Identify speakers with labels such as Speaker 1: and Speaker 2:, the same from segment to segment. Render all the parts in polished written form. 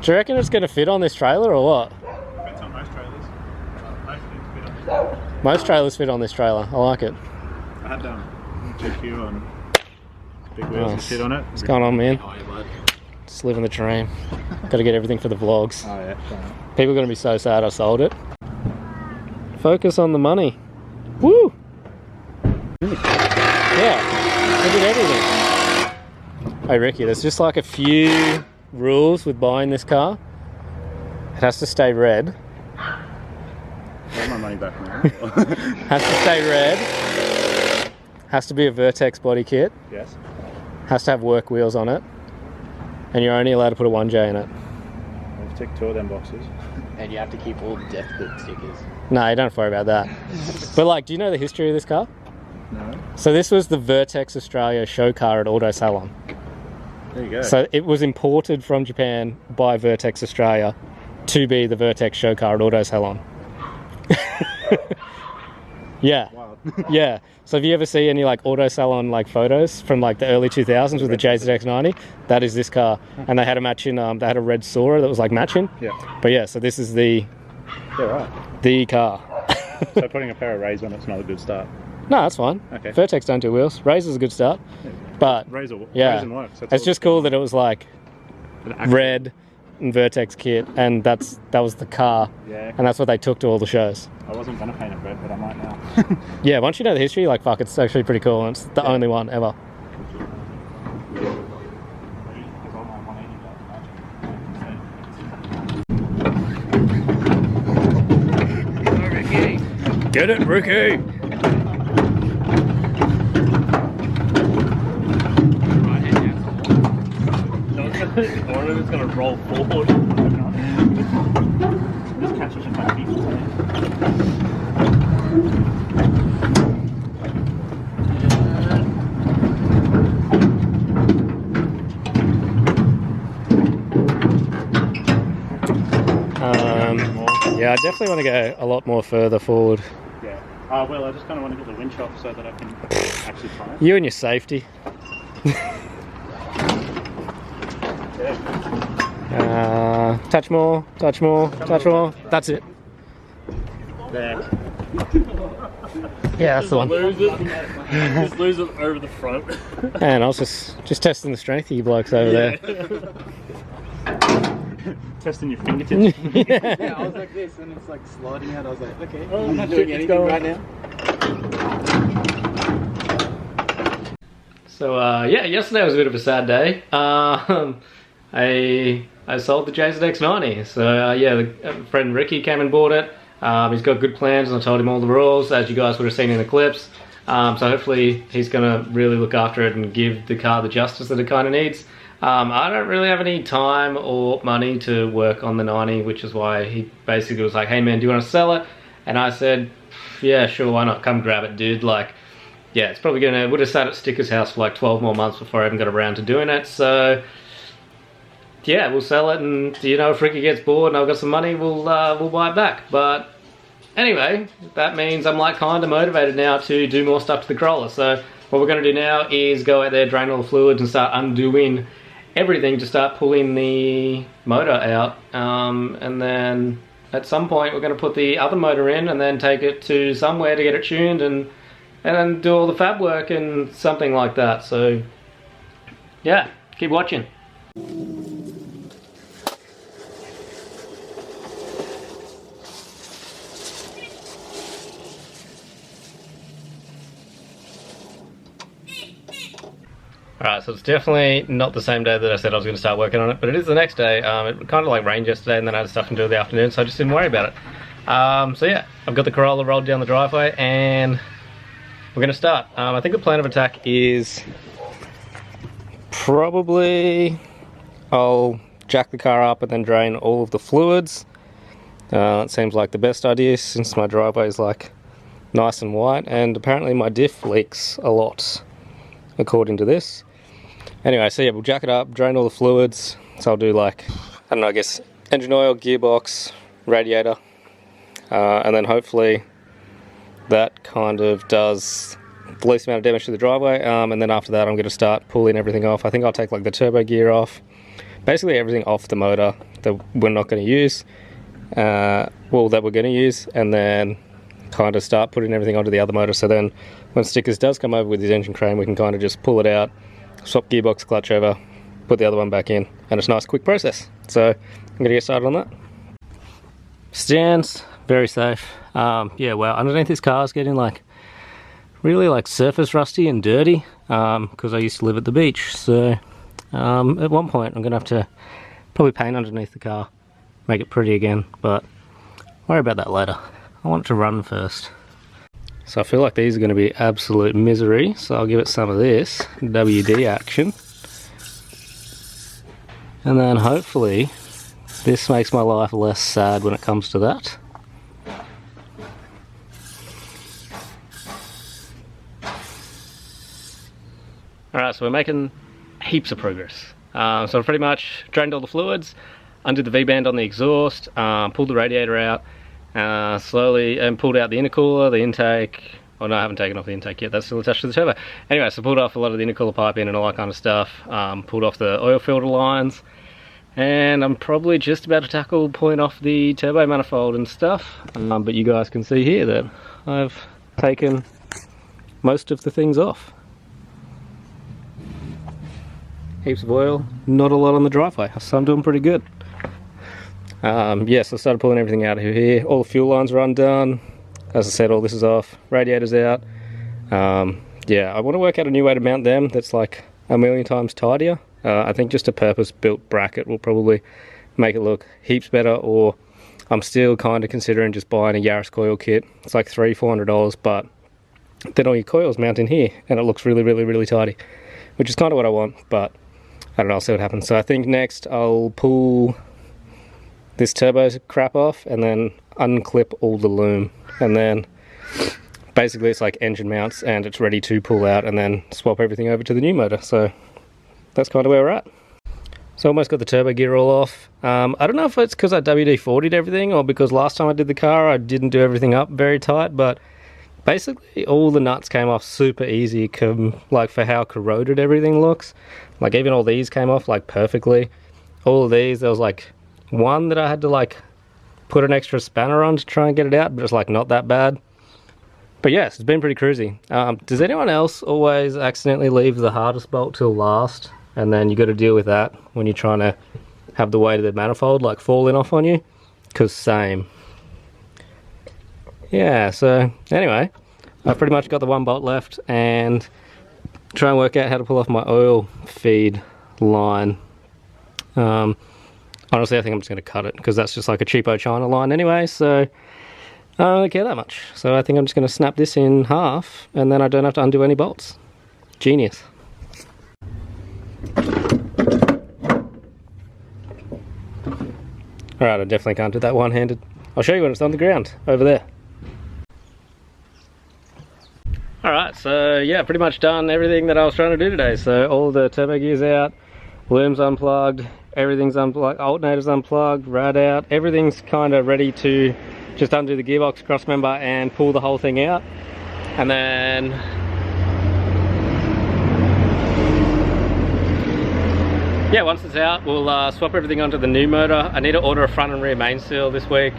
Speaker 1: Do you reckon it's going to fit on this trailer or what?
Speaker 2: Depends on most trailers. Most things fit on this trailer.
Speaker 1: Most trailers fit on this trailer. I like it.
Speaker 2: I had GQ on big wheels and shit on it.
Speaker 1: What's going on, man? Just living the dream. Got to get everything for the vlogs.
Speaker 2: Oh yeah.
Speaker 1: People are going to be so sad I sold it. Focus on the money. Woo! Yeah, I did everything. Hey Ricky, there's just like a few rules with buying this car. It has to stay red.
Speaker 2: I want my money back now.
Speaker 1: Has to stay red. Has to be a Vertex body kit.
Speaker 2: Yes.
Speaker 1: Has to have work wheels on it. And you're only allowed to put a 1J in it.
Speaker 2: I've ticked 2 of them boxes.
Speaker 3: And you have to keep all the death book stickers.
Speaker 1: No, you don't have to worry about that. But like, do you know the history of this car?
Speaker 2: No.
Speaker 1: So this was the Vertex Australia show car at Auto Salon.
Speaker 2: There you go.
Speaker 1: So it was imported from Japan by Vertex Australia to be the Vertex show car at Auto Salon. Yeah.
Speaker 2: Wow.
Speaker 1: Yeah. So if you ever see any like Auto Salon like photos from like the early 2000s with the JZX90, that is this car. And they had a matching, they had a red Sora that was like matching.
Speaker 2: Yeah.
Speaker 1: But yeah, so this is the
Speaker 2: right.
Speaker 1: The car.
Speaker 2: So putting a pair of Rays on it's not a good start.
Speaker 1: No, that's fine.
Speaker 2: Okay.
Speaker 1: Vertex don't do wheels. Razor's a good start.
Speaker 2: Yeah.
Speaker 1: But
Speaker 2: Razor
Speaker 1: yeah,
Speaker 2: works.
Speaker 1: it's just cool that it was like red and Vertex kit, and that was the car.
Speaker 2: Yeah.
Speaker 1: And that's what they took to all the shows.
Speaker 2: I wasn't gonna paint it red, but I might now.
Speaker 1: Yeah, once you know the history, like fuck, it's actually pretty cool, and it's the only one ever. Get it, Ricky!
Speaker 2: Or it's gonna roll forward. Just catch it in my feet.
Speaker 1: Yeah, I definitely want to go a lot more further forward.
Speaker 2: Yeah. Well, I just kind of want to get the winch off so that I can actually try it.
Speaker 1: You and your safety. Touch more, touch more, touch more. That's it.
Speaker 2: There.
Speaker 1: Yeah, that's the one.
Speaker 3: Lose it. Just lose it over the front.
Speaker 1: And I was just testing the strength of you blokes over there.
Speaker 2: Testing your fingertips.
Speaker 3: Yeah, I was like this, and it's like sliding out. I was like, okay, I'm not doing anything right now.
Speaker 1: So yeah, yesterday was a bit of a sad day. I sold the JZX90. So yeah, the friend Ricky came and bought it. He's got good plans, and I told him all the rules, as you guys would have seen in the clips. So hopefully he's going to really look after it and give the car the justice that it kind of needs. I don't really have any time or money to work on the 90, which is why he basically was like, hey man, do you want to sell it? And I said, yeah, sure, why not? Come grab it, dude. Like, yeah, it's probably gonna, would have sat at Sticker's house for like 12 more months before I even got around to doing it. So yeah, we'll sell it, and you know, if Ricky gets bored and I've got some money, we'll buy it back. But anyway, that means I'm like kind of motivated now to do more stuff to the Corolla. So what we're going to do now is go out there, drain all the fluids, and start undoing everything to start pulling the motor out. And then at some point we're going to put the other motor in and then take it to somewhere to get it tuned and then do all the fab work and something like that. So yeah, keep watching. Alright, so it's definitely not the same day that I said I was going to start working on it, but it is the next day. It kind of like rained yesterday, and then I had stuff to do in the afternoon, so I just didn't worry about it. So yeah, I've got the Corolla rolled down the driveway, and we're going to start. I think the plan of attack is probably I'll jack the car up and then drain all of the fluids. It seems like the best idea since my driveway is like nice and white, and apparently my diff leaks a lot, according to this. Anyway, so yeah, we'll jack it up, drain all the fluids. So I'll do like, I don't know, I guess engine oil, gearbox, radiator, and then hopefully that kind of does the least amount of damage to the driveway. And then after that I'm going to start pulling everything off. I think I'll take like the turbo gear off, basically everything off the motor that we're not going to use, well, that we're going to use, and then kind of start putting everything onto the other motor, so then when Stickers does come over with his engine crane, we can kind of just pull it out, swap gearbox, clutch over, put the other one back in, and it's a nice quick process. So I'm going to get started on that. Stands, very safe. Yeah, well, underneath this car is getting like really like surface rusty and dirty, because I used to live at the beach, so at one point I'm going to have to probably paint underneath the car, make it pretty again, but worry about that later. I want it to run first. So I feel like these are going to be absolute misery, so I'll give it some of this WD action. And then hopefully this makes my life less sad when it comes to that. Alright, so we're making heaps of progress. So I pretty much drained all the fluids, undid the V-band on the exhaust, pulled the radiator out, slowly, and pulled out the intercooler, the intake. Oh no, I haven't taken off the intake yet, that's still attached to the turbo. Anyway, so pulled off a lot of the intercooler piping and all that kind of stuff, pulled off the oil filter lines, and I'm probably just about to tackle pulling off the turbo manifold and stuff, but you guys can see here that I've taken most of the things off. Heaps of oil, not a lot on the driveway, so I'm doing pretty good. Yes, I started pulling everything out of here. All the fuel lines are undone. As I said, all this is off. Radiator's out. Yeah, I want to work out a new way to mount them that's like a million times tidier. I think just a purpose-built bracket will probably make it look heaps better, or I'm still kind of considering just buying a Yaris coil kit. It's like $300-400, but then all your coils mount in here, and it looks really, really, really tidy, which is kind of what I want, but I don't know, I'll see what happens. So I think next I'll pull this turbo crap off and then unclip all the loom, and then basically it's like engine mounts and it's ready to pull out, and then swap everything over to the new motor. So that's kind of where we're at. So almost got the turbo gear all off. I don't know if it's because I WD-40'd everything or because last time I did the car I didn't do everything up very tight, but basically all the nuts came off super easy, like for how corroded everything looks. Like even all these came off like perfectly. All of these, there was like one that I had to like put an extra spanner on to try and get it out, but it's like not that bad. But yes, it's been pretty cruisy. Does anyone else always accidentally leave the hardest bolt till last, and then you got to deal with that when you're trying to have the weight of the manifold like falling off on you? Because same. Yeah, so anyway, I've pretty much got the one bolt left, and try and work out how to pull off my oil feed line. Honestly, I think I'm just going to cut it, because that's just like a cheapo China line anyway, so I don't really care that much. So I think I'm just going to snap this in half, and then I don't have to undo any bolts. Genius. Alright, I definitely can't do that one-handed. I'll show you when it's on the ground, over there. Alright, so yeah, pretty much done everything that I was trying to do today. So all the turbo gear's out, loom's unplugged, everything's unplugged, alternator's unplugged, rad out, everything's kind of ready to just undo the gearbox cross member and pull the whole thing out. And then yeah, once it's out, we'll swap everything onto the new motor. I need to order a front and rear main seal this week.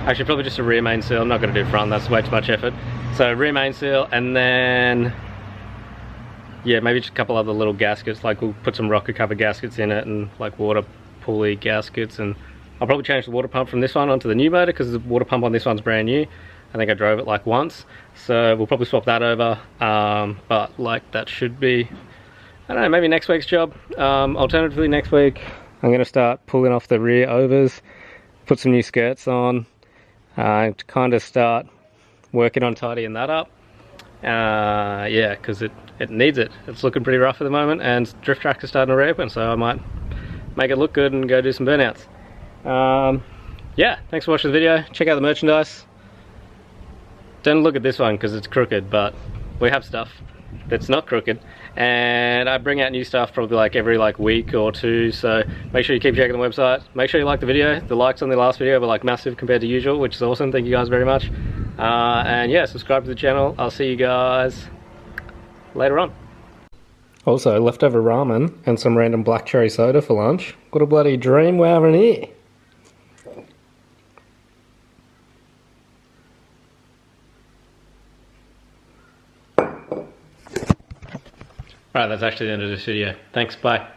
Speaker 1: Actually, probably just a rear main seal. I'm not going to do front, that's way too much effort. So rear main seal, and then yeah, maybe just a couple other little gaskets, like we'll put some rocker cover gaskets in it, and like water pulley gaskets, and I'll probably change the water pump from this one onto the new motor, because the water pump on this one's brand new. I think I drove it like once, so we'll probably swap that over, but like that should be, I don't know, maybe next week's job. Alternatively, next week I'm going to start pulling off the rear overs, put some new skirts on, to kind of start working on tidying that up. Yeah, because it needs it. It's looking pretty rough at the moment, and drift tracks are starting to reopen, so I might make it look good and go do some burnouts. Yeah, thanks for watching the video. Check out the merchandise. Don't look at this one because it's crooked, but we have stuff that's not crooked, and I bring out new stuff probably like every week or two, so make sure you keep checking the website. Make sure you like the video. The likes on the last video were like massive compared to usual, which is awesome. Thank you guys very much. And yeah, subscribe to the channel. I'll see you guys later on. Also, leftover ramen and some random black cherry soda for lunch. What a bloody dream we're having here. Alright, that's actually the end of this video. Thanks, bye.